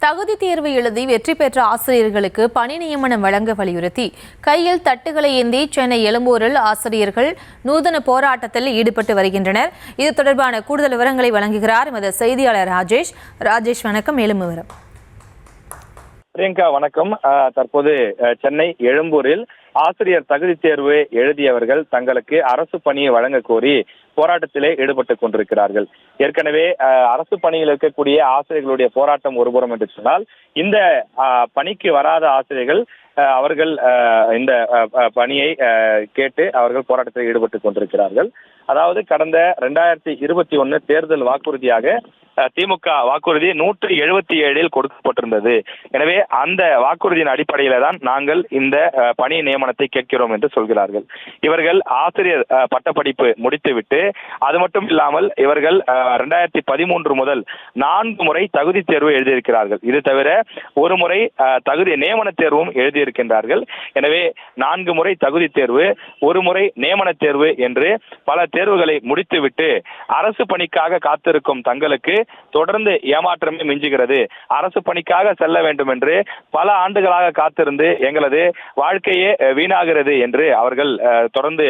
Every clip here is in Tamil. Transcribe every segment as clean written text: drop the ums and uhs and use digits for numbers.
தகுதி தேர்வு எழுதி வெற்றி பெற்ற ஆசிரியர்களுக்கு பணி நியமனம் வழங்க வலியுறுத்தி கையில் தட்டுகளை ஏந்தி சென்னை எழும்பூரில் ஆசிரியர்கள் நூதன போராட்டத்தில் ஈடுபட்டு வருகின்றனர். இது தொடர்பான கூடுதல் விவரங்களை வழங்குகிறார் எமது செய்தியாளர் ராஜேஷ். வணக்கம். மேலும் விவரம். பிரியங்கா வணக்கம். தற்போது சென்னை எழும்பூரில் ஆசிரியர் தகுதி தேர்வு எழுதியவர்கள் தங்களுக்கு அரசு பணியை வழங்க கோரி போராட்டத்திலே ஈடுபட்டுக் கொண்டிருக்கிறார்கள். ஏற்கனவே அரசு பணியில் இருக்கக்கூடிய ஆசிரியர்களுடைய போராட்டம் ஒருபுறம் என்று சொன்னால், இந்த பணிக்கு வராத ஆசிரியர்கள் அவர்கள் இந்த பணியை கேட்டு அவர்கள் போராட்டத்தில் ஈடுபட்டுக் கொண்டிருக்கிறார்கள். அதாவது கடந்த 2021 தேர்தல் வாக்குறுதியாக திமுக வாக்குறுதி 177 கொடுக்கப்பட்டிருந்தது. எனவே அந்த வாக்குறுதியின் அடிப்படையில தான் நாங்கள் இந்த பணி நியமனத்தை கேட்கிறோம் என்று சொல்கிறார்கள். இவர்கள் ஆசிரியர் பட்டப்படிப்பு முடித்துவிட்டு, அது மட்டும் இல்லாமல் இவர்கள் 2013 முதல் 4 முறை தகுதி தேர்வு எழுதியிருக்கிறார்கள். இது தவிர ஒரு முறை தகுதி நியமன தேர்வும் எழுதியிருக்கின்றார்கள். எனவே 4 முறை தகுதி தேர்வு, ஒரு முறை நியமன தேர்வு என்று பல தேர்வுகளை முடித்துவிட்டு அரசு பணிக்காக காத்திருக்கும் தங்களுக்கு தொடர்ந்து ஏமாற்றமே மிஞ்சுகிறது. அரசு பணிக்காக செல்ல வேண்டும் என்று பல ஆண்டுகளாக காத்திருந்து எங்களது வாழ்க்கையே வீணாகிறது என்று அவர்கள் தொடர்ந்து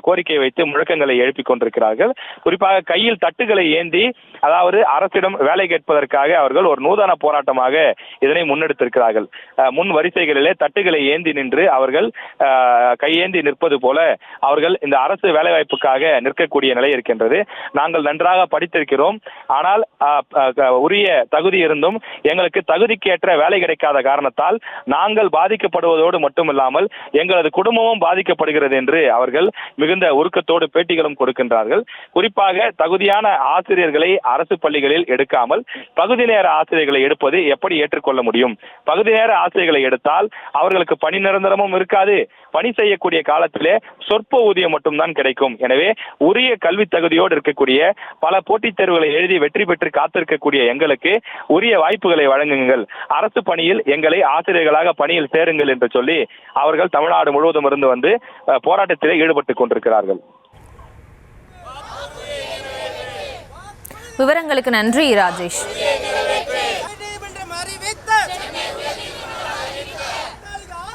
கோரிக்கை வைத்து முழக்கங்களை எழுப்பிக் கொண்டிருக்கிறார்கள். குறிப்பாக கையில் தட்டுகளை ஏந்தி, அதாவது அரசிடம் வேலை கேட்பதற்காக அவர்கள் ஒரு நூதன போராட்டமாக இதனை முன்னெடுத்திருக்கிறார்கள். முன் வரிசைகளிலே தட்டுகளை ஏந்தி நின்று அவர்கள் கையேந்தி நிற்பது போல அவர்கள் இந்த அரசு வேலைவாய்ப்புக்காக நிற்கக்கூடிய நிலை இருக்கின்றது. நாங்கள் நன்றாக படித்திருக்கிறோம், ஆனால் உரிய தகுதி இருந்தும் எங்களுக்கு தகுதிக்கேற்ற வேலை கிடைக்காத காரணத்தால் நாங்கள் பாதிக்கப்படுவதோடு மட்டுமில்லாமல் எங்களது குடும்பமும் பாதிக்கப்படுகிறது என்று அவர்கள் மிகுந்த உருக்கத்தோடு பேட்டிகளும் கொடுக்கின்றார்கள். குறிப்பாக தகுதியான ஆசிரியர்களை அரசு பள்ளிகளில் எடுக்காமல் பகுதி நேர ஆசிரியர்களை எடுப்பது எப்படி ஏற்றுக்கொள்ள முடியும்? பகுதி நேர ஆசிரியர்களை எடுத்தால் அவர்களுக்கு பணி நிரந்தரமும் இருக்காது, பணி செய்யக்கூடிய காலத்திலே சொற்ப ஊதியம் மட்டும்தான் கிடைக்கும். எனவே உரிய கல்வி தகுதியோடு இருக்கக்கூடிய பல போட்டித் தேர்வுகளை எழுதி வெற்றி பெற்று காத்திருக்கக்கூடிய எங்களுக்கு உரிய வாய்ப்புகளை வழங்குங்கள், அரசு பணியில் எங்களை ஆசிரியர்களாக பணியில் சேருங்கள் என்று சொல்லி அவர்கள் தமிழ்நாடு முழுவதும் இருந்து வந்து போராட்டத்திலே ஈடுபட்டுக் கொண்டிருக்கிறார்கள். விவரங்களுக்கு நன்றி ராஜேஷ்.